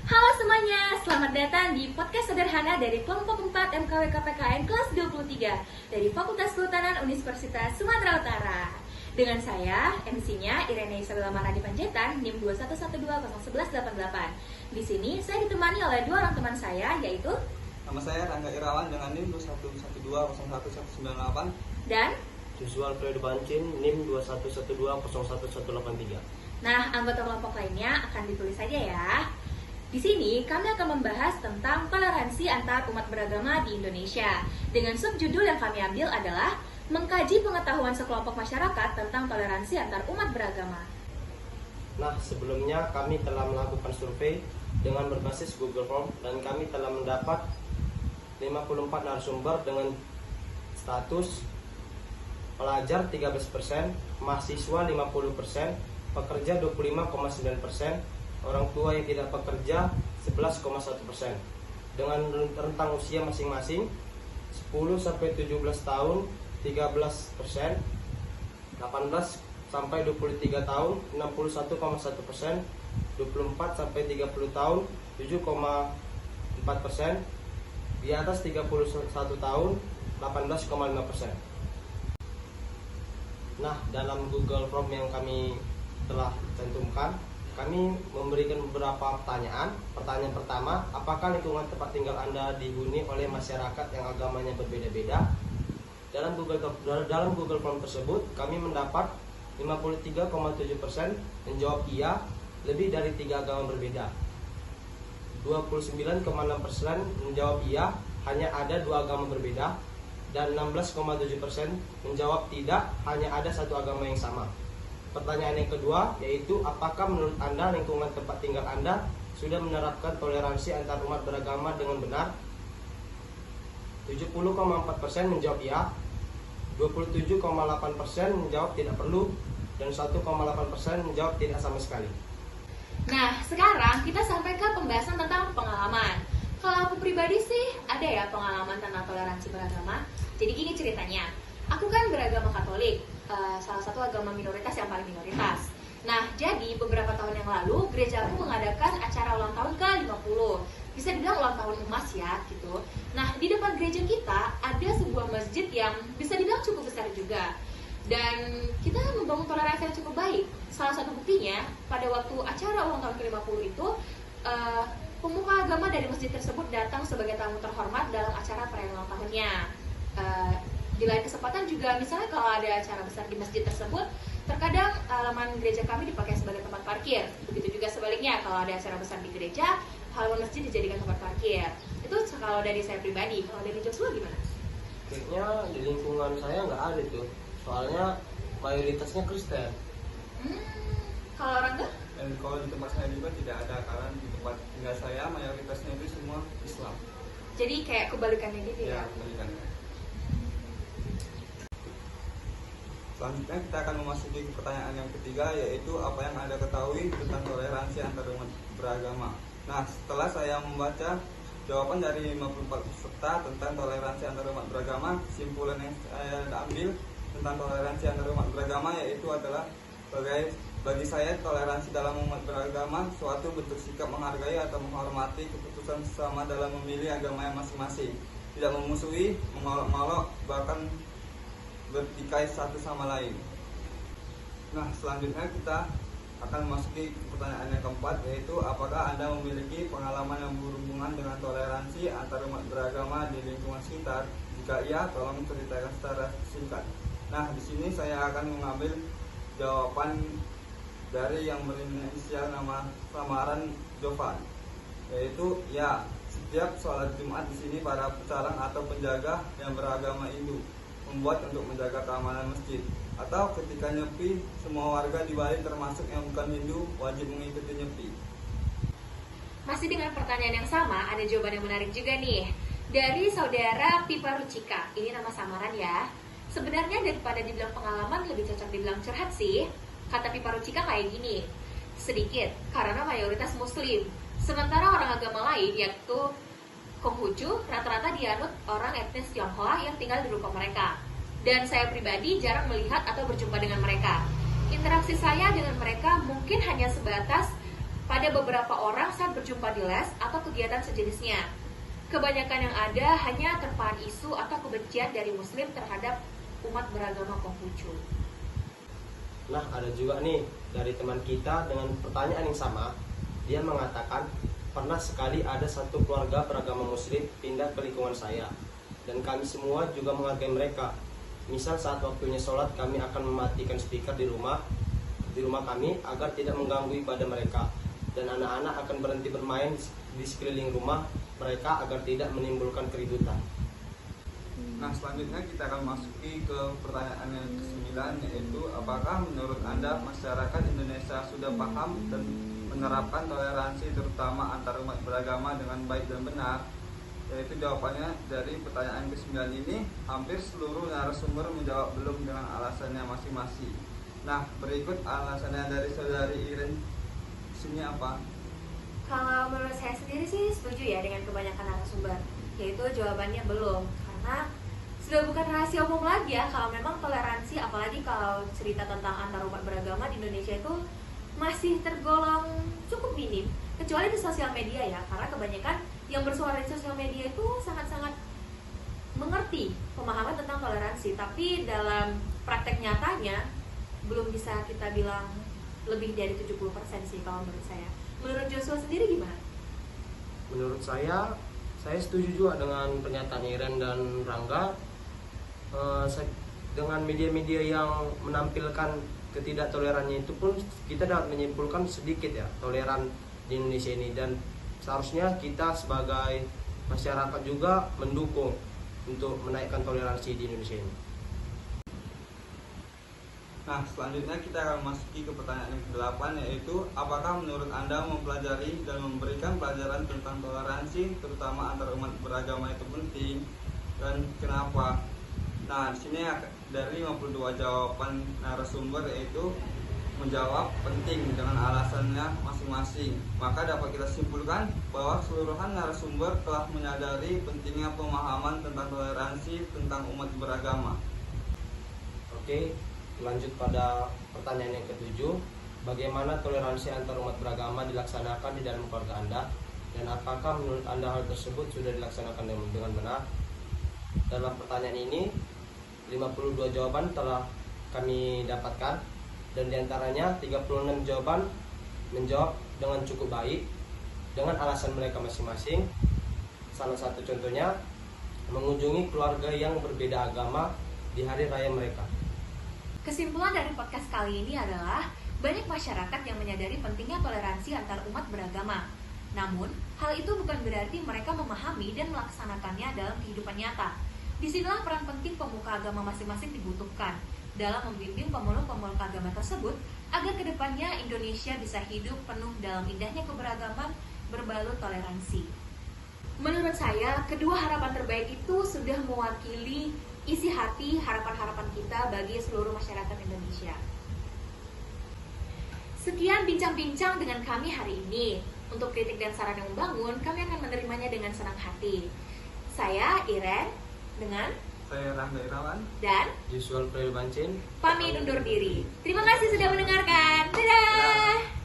Halo semuanya, selamat datang di podcast sederhana dari kelompok 4 MKW KPKN kelas 23 dari Fakultas Kehutanan Universitas Sumatera Utara. Dengan saya, MC-nya Irene Isabella Marhadi Panjaitan, NIM 211201188. Di sini saya ditemani oleh dua orang teman saya, yaitu Nama saya Rangga Irawan dengan NIM 211201198 dan Joshua Alfredo Bancin, NIM 211201183. Nah, anggota kelompok lainnya akan ditulis saja ya. Di sini kami akan membahas tentang toleransi antar umat beragama di Indonesia. Dengan subjudul yang kami ambil adalah mengkaji pengetahuan sekelompok masyarakat tentang toleransi antar umat beragama. Nah, sebelumnya kami telah melakukan survei dengan berbasis Google Form dan kami telah mendapat 54 narasumber dengan status pelajar 13%, mahasiswa 50%, pekerja 25,9%, orang tua yang tidak bekerja 11,1%. Dengan rentang usia masing-masing 10 sampai 17 tahun 13%, 18 sampai 23 tahun 61,1%, 24 sampai 30 tahun 7,4%, di atas 31 tahun 18,5%. Nah, dalam Google Form yang kami telah cantumkan, kami memberikan beberapa pertanyaan. Pertanyaan pertama, apakah lingkungan tempat tinggal Anda dihuni oleh masyarakat yang agamanya berbeda-beda? Dalam Google Form tersebut, kami mendapat 53,7% menjawab iya, lebih dari 3 agama berbeda. 29,6% menjawab iya, hanya ada 2 agama berbeda. Dan 16,7% menjawab tidak, hanya ada 1 agama yang sama. Pertanyaan yang kedua yaitu, apakah menurut Anda lingkungan tempat tinggal Anda sudah menerapkan toleransi antar umat beragama dengan benar? 70,4% menjawab ya, 27,8% menjawab tidak perlu, dan 1,8% menjawab tidak sama sekali. Nah, sekarang kita sampai ke pembahasan tentang pengalaman. Kalau aku pribadi sih, ada ya pengalaman tentang toleransi beragama. Jadi gini ceritanya, aku kan beragama Katolik, salah satu agama minoritas yang paling minoritas. Nah, jadi beberapa tahun yang lalu, gereja aku mengadakan acara ulang tahun ke-50. Bisa dibilang ulang tahun emas ya, gitu. Nah, di depan gereja kita ada sebuah masjid yang bisa dibilang cukup besar juga. Dan kita membangun toleransi yang cukup baik. Salah satu buktinya, pada waktu acara ulang tahun ke-50 itu, pemuka agama dari masjid tersebut datang sebagai tamu terhormat dalam acara perayaan ulang tahunnya. Di lain kesempatan juga, misalnya kalau ada acara besar di masjid tersebut, terkadang halaman gereja kami dipakai sebagai tempat parkir. Begitu juga sebaliknya, kalau ada acara besar di gereja, halaman masjid dijadikan tempat parkir. Itu kalau dari saya pribadi. Kalau dari Joshua gimana? Kayaknya di lingkungan saya nggak ada tuh, soalnya mayoritasnya Kristen. Kalau Rangga? Dan kalau di tempat saya juga tidak ada, karena di tempat tinggal saya mayoritasnya itu semua Islam. Jadi kayak kebalikannya gitu ya? Ya, kebalikannya. Selanjutnya kita akan memasuki pertanyaan yang ketiga, yaitu apa yang Anda ketahui tentang toleransi antar umat beragama. Nah, setelah saya membaca jawaban dari 54 peserta tentang toleransi antar umat beragama, kesimpulan yang saya ambil tentang toleransi antar umat beragama yaitu adalah bagi saya toleransi dalam umat beragama suatu bentuk sikap menghargai atau menghormati keputusan sesama dalam memilih agama yang masing-masing, tidak memusuhi, mengolok-olok, bahkan bertikai satu sama lain. Nah, selanjutnya kita akan memasuki pertanyaan yang keempat, yaitu apakah Anda memiliki pengalaman yang berhubungan dengan toleransi antar umat beragama di lingkungan sekitar? Jika iya, tolong ceritakan secara singkat. Nah, di sini saya akan mengambil jawaban dari yang berinisial nama samaran Jovan, yaitu ya, setiap sholat Jumat di sini para pecalang atau penjaga yang beragama Hindu membuat untuk menjaga keamanan masjid, atau ketika nyepi semua warga di Bali termasuk yang bukan Hindu wajib mengikuti nyepi. Masih dengan pertanyaan yang sama, ada jawaban yang menarik juga nih dari saudara Pipa Rucika. Ini nama samaran ya. Sebenarnya daripada dibilang pengalaman, lebih cocok dibilang curhat sih. Kata Pipa Rucika kayak gini, sedikit karena mayoritas muslim, sementara orang agama lain yaitu Konghucu rata-rata dianut orang etnis Tionghoa yang tinggal di rumah mereka. Dan saya pribadi jarang melihat atau berjumpa dengan mereka. Interaksi saya dengan mereka mungkin hanya sebatas pada beberapa orang saat berjumpa di les atau kegiatan sejenisnya. Kebanyakan yang ada hanya terpaan isu atau kebencian dari Muslim terhadap umat beragama Konghucu. Nah, ada juga nih dari teman kita dengan pertanyaan yang sama. Dia mengatakan, pernah sekali ada satu keluarga beragama Muslim pindah ke lingkungan saya, dan kami semua juga menghargai mereka. Misal saat waktunya sholat, kami akan mematikan speaker di rumah kami agar tidak mengganggu ibadah mereka, dan anak-anak akan berhenti bermain di sekeliling rumah mereka agar tidak menimbulkan keributan. Nah, selanjutnya kita akan masuki ke pertanyaan yang ke-9, yaitu apakah menurut Anda masyarakat Indonesia sudah paham dan menerapkan toleransi terutama antar umat beragama dengan baik dan benar? Yaitu jawabannya dari pertanyaan ke-9 ini, hampir seluruh narasumber menjawab belum dengan alasannya masing-masing. Nah, berikut alasannya dari saudari Iren. Sini apa? Kalau menurut saya sendiri sih setuju ya dengan kebanyakan narasumber, yaitu jawabannya belum, karena sudah bukan rahasia umum lagi ya kalau memang toleransi, apalagi kalau cerita tentang antar umat beragama di Indonesia itu masih tergolong cukup minim, kecuali di sosial media ya, karena kebanyakan yang bersuara di sosial media itu sangat-sangat mengerti pemahaman tentang toleransi, tapi dalam praktek nyatanya belum bisa kita bilang lebih dari 70% sih kalau menurut saya. Menurut Joshua sendiri gimana? Menurut saya setuju juga dengan pernyataan Iren dan Rangga. Dengan media-media yang menampilkan ketidaktolerannya itu pun kita dapat menyimpulkan sedikit ya toleran di Indonesia ini, dan seharusnya kita sebagai masyarakat juga mendukung untuk menaikkan toleransi di Indonesia ini. Nah, selanjutnya kita akan masuki ke pertanyaan yang ke-8, yaitu apakah menurut Anda mempelajari dan memberikan pelajaran tentang toleransi terutama antar umat beragama itu penting, dan kenapa? Nah, di sini dari 52 jawaban narasumber yaitu menjawab penting dengan alasannya masing-masing. Maka dapat kita simpulkan bahwa keseluruhan narasumber telah menyadari pentingnya pemahaman tentang toleransi tentang umat beragama. Oke, lanjut pada pertanyaan yang ke-7. Bagaimana toleransi antar umat beragama dilaksanakan di dalam keluarga Anda, dan apakah menurut Anda hal tersebut sudah dilaksanakan dengan benar? Dalam pertanyaan ini 52 jawaban telah kami dapatkan, dan diantaranya 36 jawaban menjawab dengan cukup baik dengan alasan mereka masing-masing. Salah satu contohnya mengunjungi keluarga yang berbeda agama di hari raya mereka. Kesimpulan dari podcast kali ini adalah banyak masyarakat yang menyadari pentingnya toleransi antar umat beragama. Namun, hal itu bukan berarti mereka memahami dan melaksanakannya dalam kehidupan nyata. Disinilah peran penting pemuka agama masing-masing dibutuhkan dalam membimbing pemeluk-pemeluk agama tersebut agar kedepannya Indonesia bisa hidup penuh dalam indahnya keberagaman berbalut toleransi. Menurut saya, kedua harapan terbaik itu sudah mewakili isi hati harapan-harapan kita bagi seluruh masyarakat Indonesia. Sekian bincang-bincang dengan kami hari ini. Untuk kritik dan saran yang membangun, kami akan menerimanya dengan senang hati. Saya Iren dengan Saya Rangga Irawan dan Joshua Pril Bancin pamit undur diri. Terima kasih sudah mendengarkan. Dadah.